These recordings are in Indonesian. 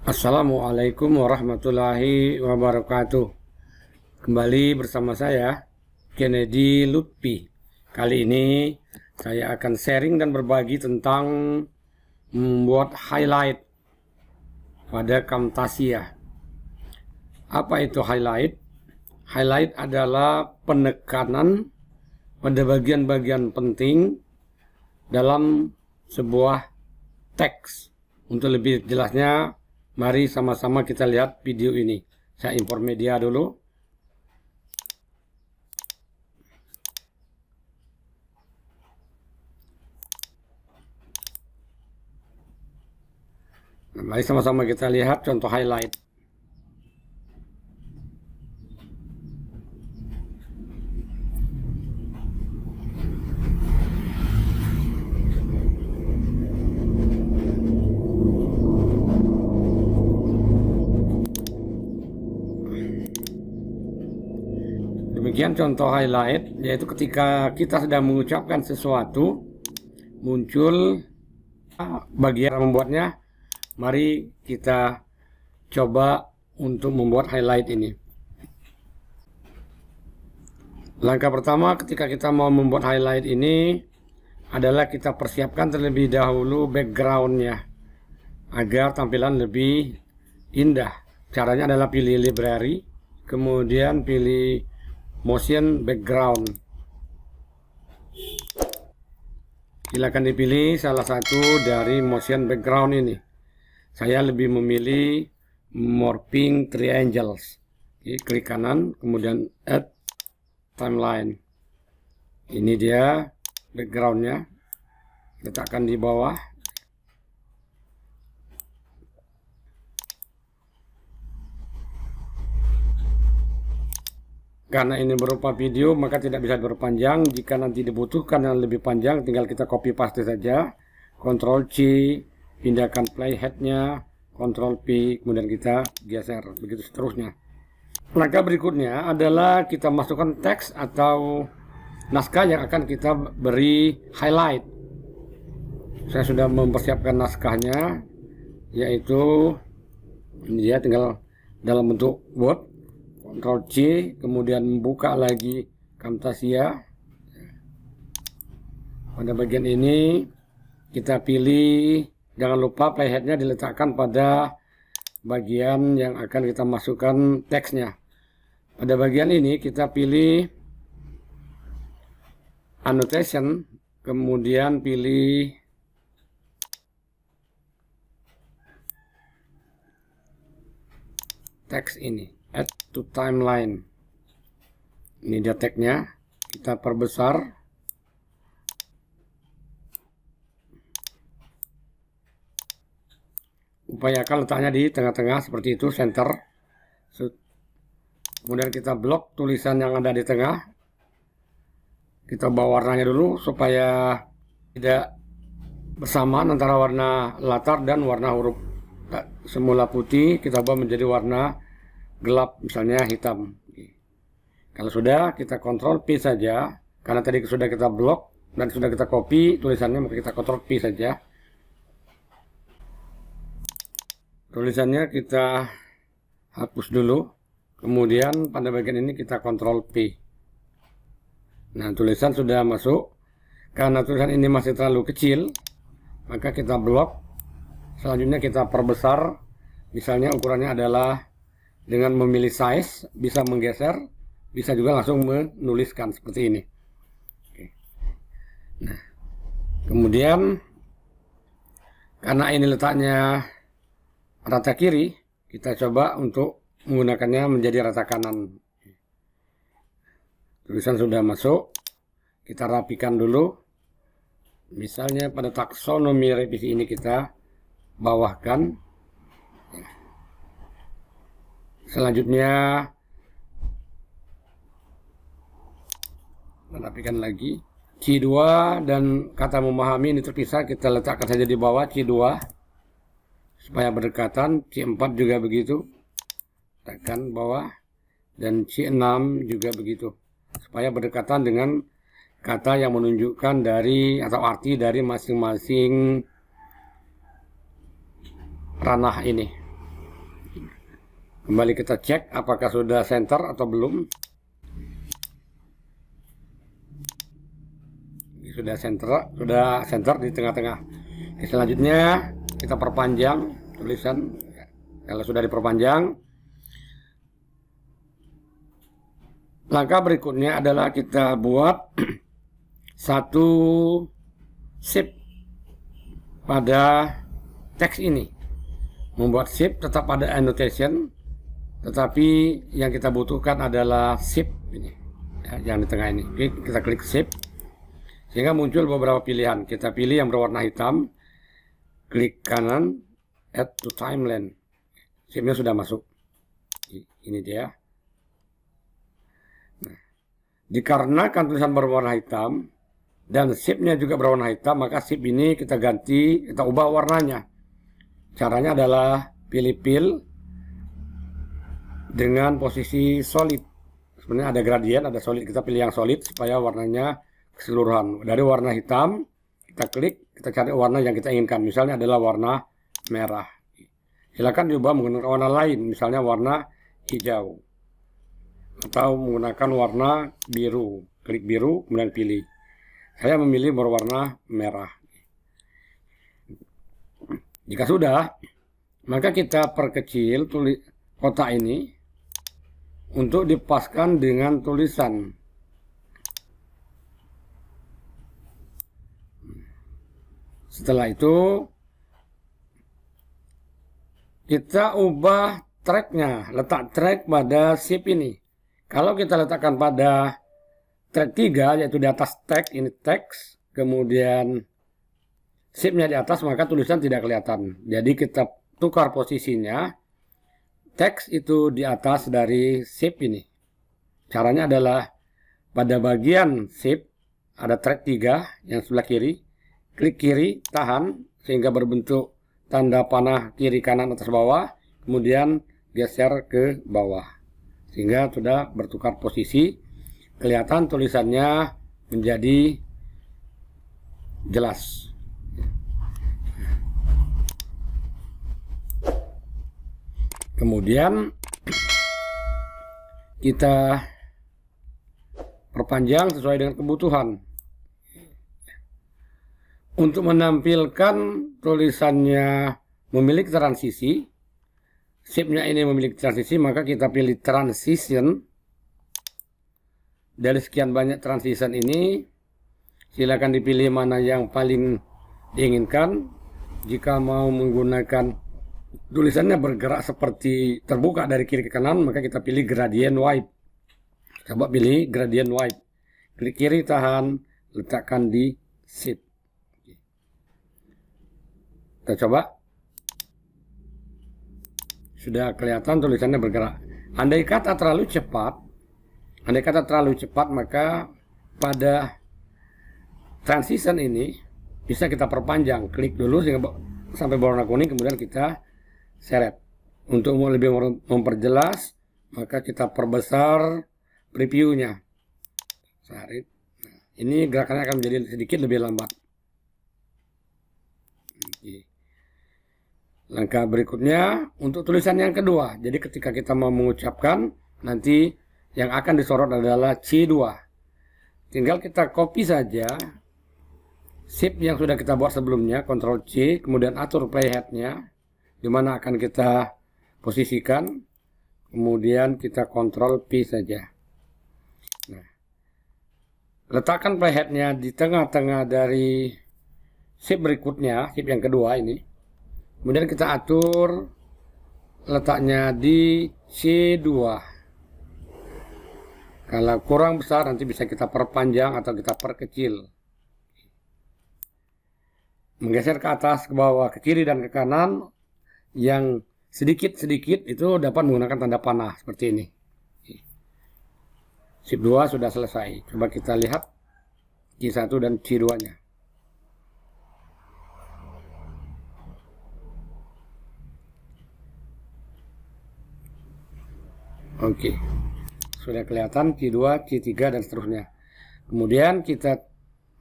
Assalamualaikum warahmatullahi wabarakatuh. Kembali bersama saya Kennedy Lutfi. Kali ini saya akan sharing dan berbagi tentang membuat highlight pada Camtasia. Apa itu highlight? Highlight adalah penekanan pada bagian-bagian penting dalam sebuah teks. Untuk lebih jelasnya, mari sama-sama kita lihat video ini. Saya import media dulu. Nah, mari sama-sama kita lihat contoh highlight. Demikian contoh highlight, yaitu ketika kita sedang mengucapkan sesuatu, muncul bagian membuatnya. Mari kita coba untuk membuat highlight ini. Langkah pertama ketika kita mau membuat highlight ini adalah kita persiapkan terlebih dahulu backgroundnya agar tampilan lebih indah. Caranya adalah pilih library, kemudian pilih motion background. Silakan dipilih salah satu dari motion background ini. Saya lebih memilih morphing triangles. Klik kanan, kemudian add timeline. Ini dia backgroundnya. Letakkan di bawah. Karena ini berupa video, maka tidak bisa berpanjang. Jika nanti dibutuhkan yang lebih panjang, tinggal kita copy paste saja. Ctrl C, pindahkan playheadnya, Ctrl P, kemudian kita geser, begitu seterusnya. Langkah berikutnya adalah kita masukkan teks atau naskah yang akan kita beri highlight. Saya sudah mempersiapkan naskahnya, yaitu ini dia, tinggal dalam bentuk Word. Ctrl C, kemudian membuka lagi Camtasia. Pada bagian ini kita pilih, jangan lupa playheadnya diletakkan pada bagian yang akan kita masukkan teksnya. Pada bagian ini kita pilih annotation, kemudian pilih teks ini, add to timeline. Ini dia teksnya, kita perbesar. Upayakan letaknya di tengah-tengah seperti itu, center. Kemudian kita blok tulisan yang ada di tengah. Kita ubah warnanya dulu supaya tidak bersamaan antara warna latar dan warna huruf. Semula putih, kita ubah menjadi warna gelap, misalnya hitam. Kalau sudah, kita Ctrl P saja. Karena tadi sudah kita blok dan sudah kita copy tulisannya, maka kita Ctrl P saja. Tulisannya kita hapus dulu, kemudian pada bagian ini kita Ctrl P. Nah, tulisan sudah masuk. Karena tulisan ini masih terlalu kecil, maka kita blok. Selanjutnya kita perbesar. Misalnya ukurannya adalah dengan memilih size, bisa menggeser, bisa juga langsung menuliskan seperti ini. Oke. Nah, kemudian karena ini letaknya rata kiri, kita coba untuk menggunakannya menjadi rata kanan. Tulisan sudah masuk, kita rapikan dulu. Misalnya pada taksonomi revisi ini kita bawahkan. Selanjutnya rapikan lagi. C2 dan kata memahami ini terpisah, kita letakkan saja di bawah C2 supaya berdekatan. C4 juga begitu, tekan bawah. dan C6 juga begitu, supaya berdekatan dengan kata yang menunjukkan dari atau arti dari masing-masing ranah ini. Kembali kita cek apakah sudah center atau belum. Sudah center di tengah-tengah. Selanjutnya kita perpanjang tulisan. Kalau sudah diperpanjang, langkah berikutnya adalah kita buat satu shape pada teks ini. Membuat shape tetap ada annotation, tetapi yang kita butuhkan adalah shape ini, ya, yang di tengah ini. Oke, kita klik shape sehingga muncul beberapa pilihan. Kita pilih yang berwarna hitam, klik kanan, add to timeline. Shape-nya sudah masuk. Ini dia. Nah, dikarenakan tulisan berwarna hitam dan shape-nya juga berwarna hitam, maka shape ini kita ganti, kita ubah warnanya. Caranya adalah pilih fill dengan posisi solid. Sebenarnya ada gradien, ada solid. Kita pilih yang solid supaya warnanya keseluruhan. Dari warna hitam, kita klik, kita cari warna yang kita inginkan. Misalnya adalah warna merah. Silakan diubah menggunakan warna lain, misalnya warna hijau. Atau menggunakan warna biru. Klik biru, kemudian pilih. Saya memilih berwarna merah. Jika sudah, maka kita perkecil kotak ini untuk dipaskan dengan tulisan. Setelah itu kita ubah tracknya, letak track pada shape ini. Kalau kita letakkan pada track 3, yaitu di atas tag, ini teks, kemudian shape-nya di atas, maka tulisan tidak kelihatan. Jadi kita tukar posisinya, teks itu di atas dari shape ini. Caranya adalah pada bagian shape ada track 3 yang sebelah kiri. Klik kiri, tahan, sehingga berbentuk tanda panah kiri, kanan, atas, bawah. Kemudian geser ke bawah. Sehingga sudah bertukar posisi. Kelihatan tulisannya menjadi jelas. Kemudian kita perpanjang sesuai dengan kebutuhan. Untuk menampilkan tulisannya memiliki transisi, shape-nya ini memiliki transisi, maka kita pilih transition. Dari sekian banyak transition ini, silakan dipilih mana yang paling diinginkan. Jika mau menggunakan tulisannya bergerak seperti terbuka dari kiri ke kanan, maka kita pilih gradient wipe. Coba pilih gradient wipe. Klik kiri, tahan, letakkan di shape. Kita coba. Sudah kelihatan tulisannya bergerak. Andai kata terlalu cepat, maka pada transition ini bisa kita perpanjang. Klik dulu sampai berwarna kuning, kemudian kita seret. Untuk lebih memperjelas, maka kita perbesar previewnya. Nah, ini gerakannya akan menjadi sedikit lebih lambat. Langkah berikutnya untuk tulisan yang kedua. Jadi ketika kita mau mengucapkan, nanti yang akan disorot adalah C2. Tinggal kita copy saja shape yang sudah kita buat sebelumnya, Ctrl C, kemudian atur playhead-nya, di mana akan kita posisikan, kemudian kita Ctrl P saja. Nah, letakkan playhead-nya di tengah-tengah dari shape berikutnya, shape yang kedua ini. Kemudian kita atur letaknya di C2. Kalau kurang besar nanti bisa kita perpanjang atau kita perkecil. Menggeser ke atas, ke bawah, ke kiri dan ke kanan. Yang sedikit-sedikit itu dapat menggunakan tanda panah seperti ini. Shape 2 sudah selesai. Coba kita lihat C1 dan C2-nya. Oke. sudah kelihatan C2, C3 dan seterusnya. Kemudian kita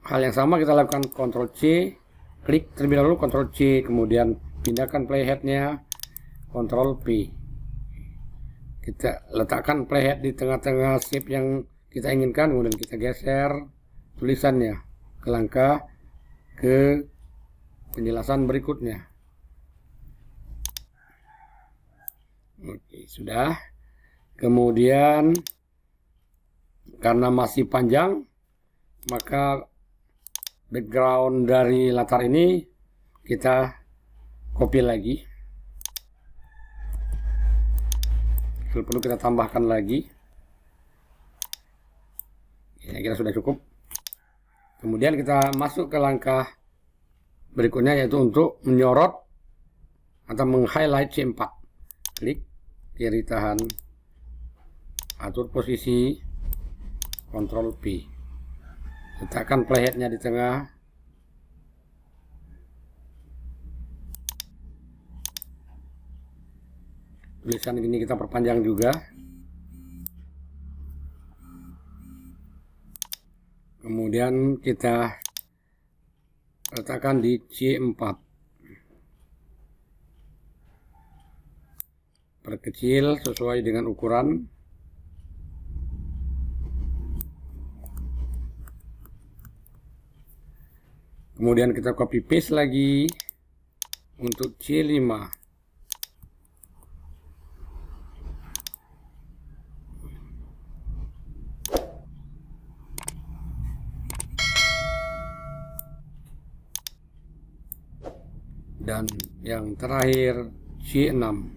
hal yang sama kita lakukan Ctrl C, klik terlebih dahulu Ctrl C, kemudian pindahkan playheadnya, Ctrl P. Kita letakkan playhead di tengah-tengah shape yang kita inginkan, kemudian kita geser tulisannya ke langkah ke penjelasan berikutnya. Oke, sudah. Kemudian karena masih panjang, maka background dari latar ini kita copy lagi. Kalau perlu kita tambahkan lagi. Ya, kira sudah cukup. Kemudian kita masuk ke langkah berikutnya, yaitu untuk menyorot atau meng-highlight C4. Klik kiri tahan, atur posisi, Ctrl P. Letakkan playheadnya di tengah. Tulisan ini kita perpanjang juga. Kemudian kita letakkan di C4. Perkecil sesuai dengan ukuran. Kemudian kita copy paste lagi untuk C5. Dan yang terakhir C6.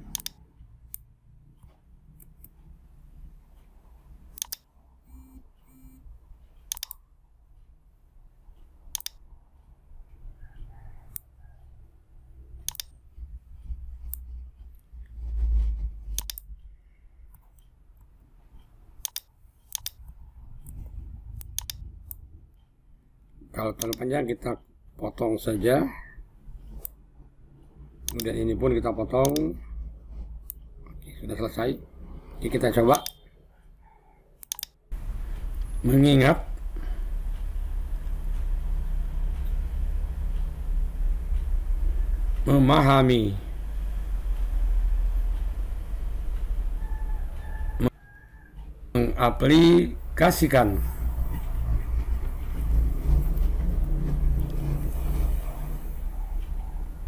Kalau terlalu panjang kita potong saja. Kemudian ini pun kita potong. Oke, sudah selesai. Jadi kita coba. Mengingat, memahami, mengaplikasikan,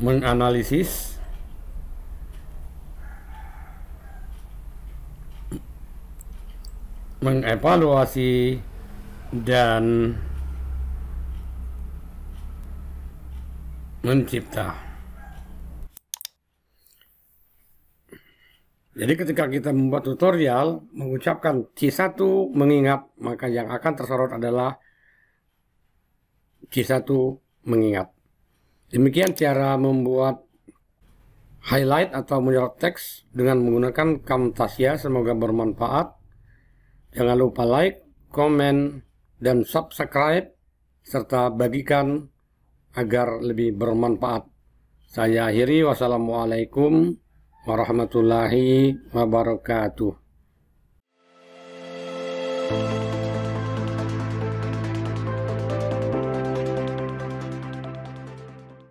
menganalisis, mengevaluasi, dan mencipta. Jadi ketika kita membuat tutorial, mengucapkan C1 mengingat, maka yang akan tersorot adalah C1 mengingat. Demikian cara membuat highlight atau menyorot teks dengan menggunakan Camtasia. Semoga bermanfaat. Jangan lupa like, komen, dan subscribe, serta bagikan agar lebih bermanfaat. Saya akhiri. Wassalamualaikum warahmatullahi wabarakatuh.